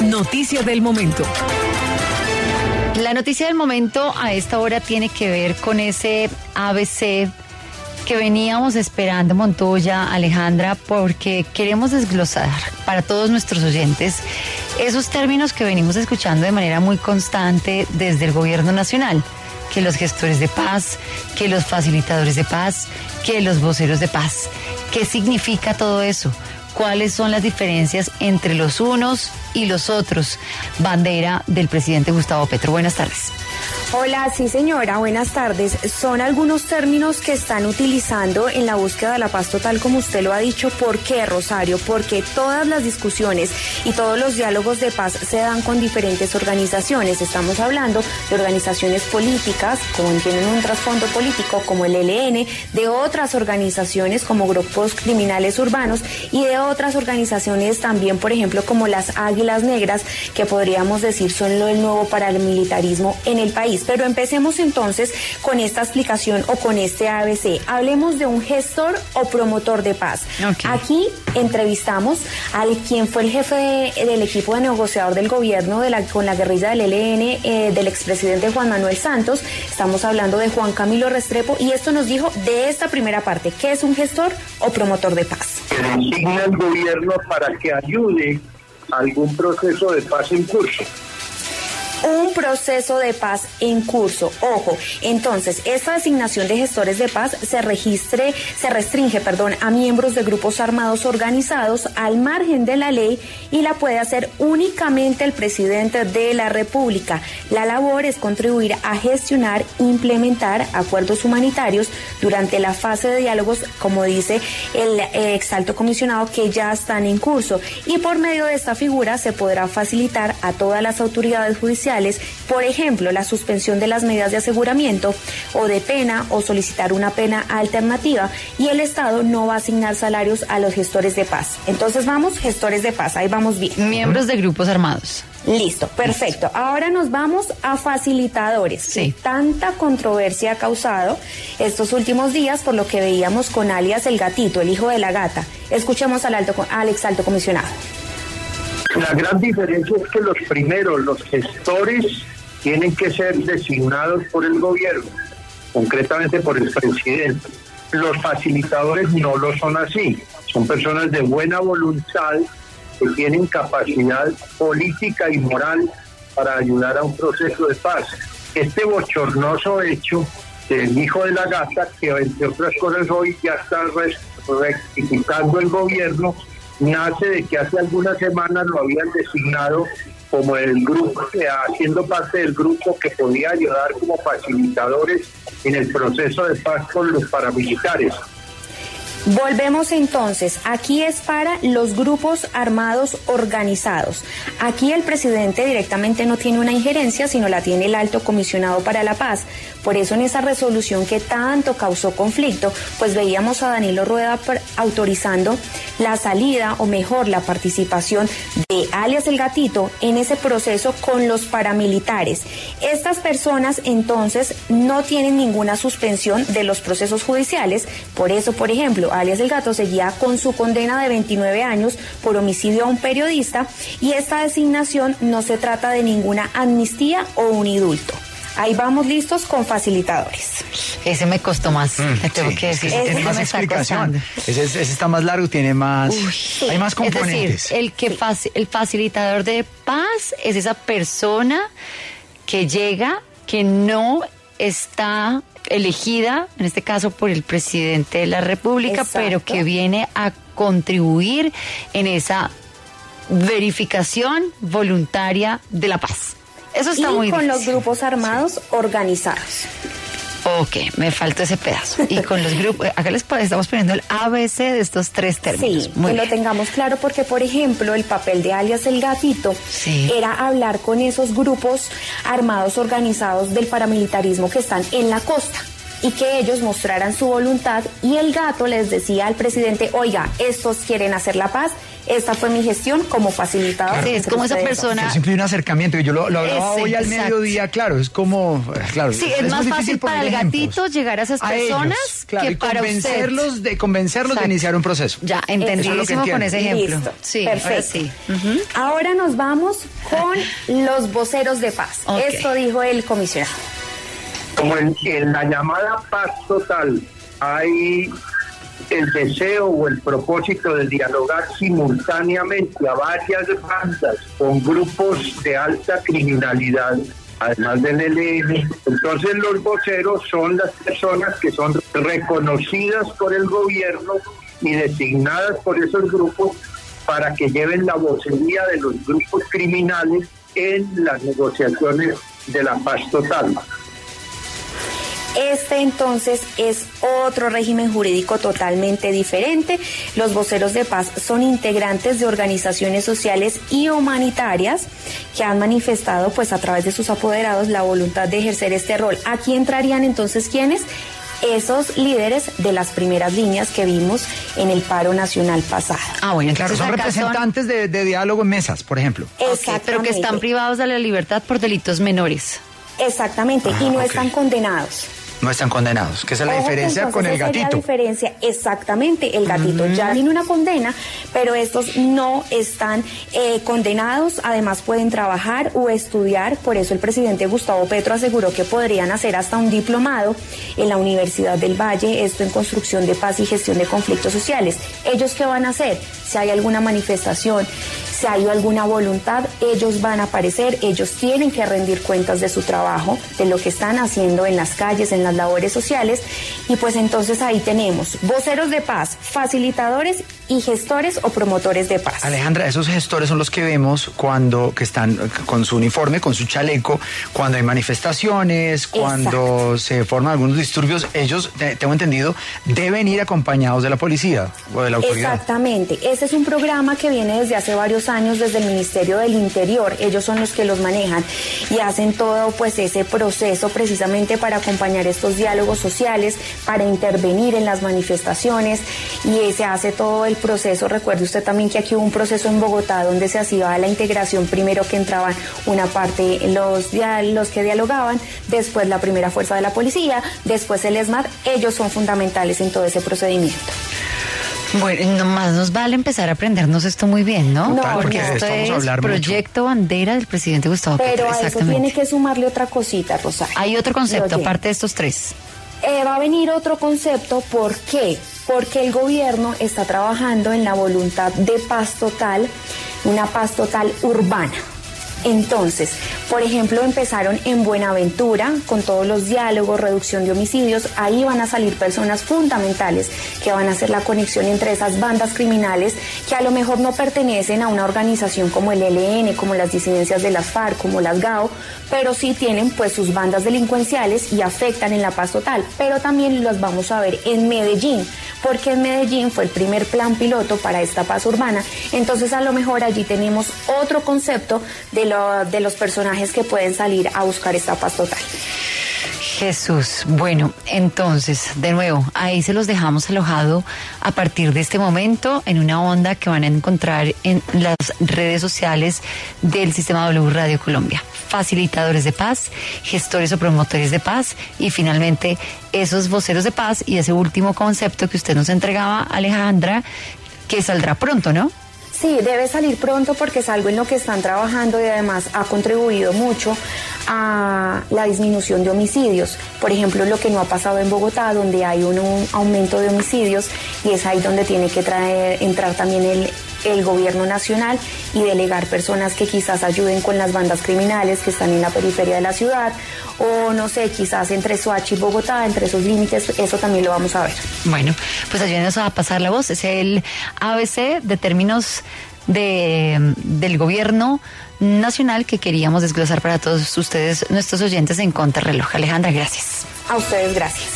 Noticia del momento. La noticia del momento a esta hora tiene que ver con ese ABC que veníamos esperando, Montoya, Alejandra, porque queremos desglosar para todos nuestros oyentes esos términos que venimos escuchando de manera muy constante desde el gobierno nacional, que los gestores de paz, que los facilitadores de paz, que los voceros de paz. ¿Qué significa todo eso? ¿Cuáles son las diferencias entre los unos y los otros? Bandera del presidente Gustavo Petro. Buenas tardes. Hola, sí señora, buenas tardes. Son algunos términos que están utilizando en la búsqueda de la paz total, como usted lo ha dicho. ¿Por qué, Rosario? Porque todas las discusiones y todos los diálogos de paz se dan con diferentes organizaciones. Estamos hablando de organizaciones políticas, como tienen un trasfondo político, como el ELN, de otras organizaciones como grupos criminales urbanos y de otras organizaciones también, por ejemplo, como las Águilas Negras, que podríamos decir son el nuevo paramilitarismo en el país. Pero empecemos entonces con esta explicación o con este ABC. Hablemos de un gestor o promotor de paz. Okay. Aquí entrevistamos al quien fue el jefe del equipo de negociador del gobierno con la guerrilla del ELN, del expresidente Juan Manuel Santos. Estamos hablando de Juan Camilo Restrepo, y esto nos dijo de esta primera parte: ¿qué es un gestor o promotor de paz? Que designa el gobierno para que ayude a algún proceso de paz en curso. Un proceso de paz en curso. Ojo, entonces, esta designación de gestores de paz se restringe a miembros de grupos armados organizados al margen de la ley, y la puede hacer únicamente el presidente de la República. La labor es contribuir a gestionar, implementar acuerdos humanitarios durante la fase de diálogos, como dice el exalto comisionado, que ya están en curso, y por medio de esta figura se podrá facilitar a todas las autoridades judiciales, por ejemplo, la suspensión de las medidas de aseguramiento o de pena, o solicitar una pena alternativa, y el Estado no va a asignar salarios a los gestores de paz. Entonces vamos, gestores de paz, ahí vamos bien. Miembros de grupos armados. Listo, perfecto. Ahora nos vamos a facilitadores. Sí. Tanta controversia ha causado estos últimos días por lo que veíamos con alias El Gatito, el hijo de la gata. Escuchemos al exalto comisionado. La gran diferencia es que los primeros, los gestores, tienen que ser designados por el gobierno, concretamente por el presidente. Los facilitadores no lo son así, son personas de buena voluntad que tienen capacidad política y moral para ayudar a un proceso de paz. Este bochornoso hecho del hijo de la gata, que entre otras cosas hoy ya está rectificando el gobierno, nace de que hace algunas semanas lo habían designado como el grupo, haciendo parte del grupo que podía ayudar como facilitadores en el proceso de paz con los paramilitares. Volvemos entonces, aquí es para los grupos armados organizados. Aquí el presidente directamente no tiene una injerencia, sino la tiene el alto comisionado para la paz. Por eso en esa resolución que tanto causó conflicto, pues veíamos a Danilo Rueda autorizando la salida, o mejor, la participación de alias El Gatito en ese proceso con los paramilitares. Estas personas entonces no tienen ninguna suspensión de los procesos judiciales. Por eso, por ejemplo, alias El Gato seguía con su condena de 29 años por homicidio a un periodista, y esta designación no se trata de ninguna amnistía o un indulto. Ahí vamos listos con facilitadores. Ese me costó más, tengo que decir. Tiene más explicación. Ese está más largo, tiene más... hay más componentes. Es decir, el facilitador de paz es esa persona que llega, que no está elegida, en este caso por el presidente de la República, exacto, pero que viene a contribuir en esa verificación voluntaria de la paz. Eso está muy con difícil. Los grupos armados organizados. Ok, me falta ese pedazo. Y con los grupos, acá les estamos poniendo el ABC de estos tres términos. Sí, muy que bien. Lo tengamos claro, porque por ejemplo el papel de alias El Gatito era hablar con esos grupos armados organizados del paramilitarismo que están en la costa. y que ellos mostraran su voluntad, y el gato les decía al presidente, oiga, estos quieren hacer la paz, esta fue mi gestión como facilitador. Sí, es como esa persona. Es siempre un acercamiento. Yo lo hablaba hoy al mediodía, claro, es como, claro. Sí, es más fácil para el gatito llegar a esas personas claro, que para convencerlos de iniciar un proceso. Ya, entendidísimo con ese ejemplo. Listo, sí, perfecto. Sí. Ahora nos vamos con los voceros de paz. Okay. Esto dijo el comisionado. Como en la llamada paz total hay el deseo o el propósito de dialogar simultáneamente a varias bandas con grupos de alta criminalidad, además del ELN, entonces los voceros son las personas que son reconocidas por el gobierno y designadas por esos grupos para que lleven la vocería de los grupos criminales en las negociaciones de la paz total. Este entonces es otro régimen jurídico totalmente diferente. Los voceros de paz son integrantes de organizaciones sociales y humanitarias que han manifestado pues a través de sus apoderados la voluntad de ejercer este rol. Aquí entrarían entonces ¿quiénes? Esos líderes de las primeras líneas que vimos en el paro nacional pasado. Bueno, claro, son representantes de diálogo en mesas, por ejemplo. Exactamente. Pero que están privados de la libertad por delitos menores. Exactamente, y no están condenados. No están condenados, que esa es la diferencia con el gatito. La diferencia, exactamente, el gatito ya tiene una condena, pero estos no están condenados, además pueden trabajar o estudiar, por eso el presidente Gustavo Petro aseguró que podrían hacer hasta un diplomado en la Universidad del Valle, esto en construcción de paz y gestión de conflictos sociales. ¿Ellos qué van a hacer? Si hay alguna manifestación, si hay alguna voluntad, ellos van a aparecer, ellos tienen que rendir cuentas de su trabajo, de lo que están haciendo en las calles, en las labores sociales, y pues entonces ahí tenemos voceros de paz, facilitadores y gestores o promotores de paz. Alejandra, esos gestores son los que vemos que están con su uniforme, con su chaleco, cuando hay manifestaciones, cuando se forman algunos disturbios, ellos, tengo entendido, deben ir acompañados de la policía o de la autoridad. Exactamente, ese es un programa que viene desde hace varios años desde el Ministerio del Interior, ellos son los que los manejan y hacen todo pues ese proceso precisamente para acompañar estos diálogos sociales, para intervenir en las manifestaciones, y se hace todo el proceso. Recuerde usted también que aquí hubo un proceso en Bogotá donde se hacía la integración, primero que entraban una parte los que dialogaban, después la primera fuerza de la policía, después el ESMAD, ellos son fundamentales en todo ese procedimiento. Bueno, nomás nos vale empezar a aprendernos esto muy bien, ¿no? No, porque esto es proyecto bandera del presidente Gustavo Petro. Pero a eso tiene que sumarle otra cosita, Rosario. Hay otro concepto, aparte de estos tres. Va a venir otro concepto, ¿por qué? Porque el gobierno está trabajando en la voluntad de paz total, una paz total urbana. Entonces, por ejemplo, empezaron en Buenaventura con todos los diálogos, reducción de homicidios. Ahí van a salir personas fundamentales que van a hacer la conexión entre esas bandas criminales que a lo mejor no pertenecen a una organización como el ELN, como las disidencias de las FARC, como las GAO, pero sí tienen pues sus bandas delincuenciales y afectan en la paz total. Pero también los vamos a ver en Medellín, porque en Medellín fue el primer plan piloto para esta paz urbana. Entonces a lo mejor allí tenemos otro concepto de los personajes que pueden salir a buscar esta paz total. Jesús, bueno, entonces, de nuevo, ahí se los dejamos alojado a partir de este momento en una onda que van a encontrar en las redes sociales del Sistema W Radio Colombia. Facilitadores de paz, gestores o promotores de paz y finalmente esos voceros de paz y ese último concepto que usted nos entregaba, Alejandra, que saldrá pronto, ¿no? Sí, debe salir pronto porque es algo en lo que están trabajando y además ha contribuido mucho a la disminución de homicidios. Por ejemplo, lo que no ha pasado en Bogotá, donde hay un aumento de homicidios, y es ahí donde tiene que entrar también el gobierno nacional y delegar personas que quizás ayuden con las bandas criminales que están en la periferia de la ciudad, o no sé, quizás entre Soacha y Bogotá, entre esos límites, eso también lo vamos a ver. Bueno, pues ayúdenos a pasar la voz, es el ABC de términos del gobierno nacional que queríamos desglosar para todos ustedes, nuestros oyentes en Contrarreloj. Alejandra, gracias. A ustedes, gracias.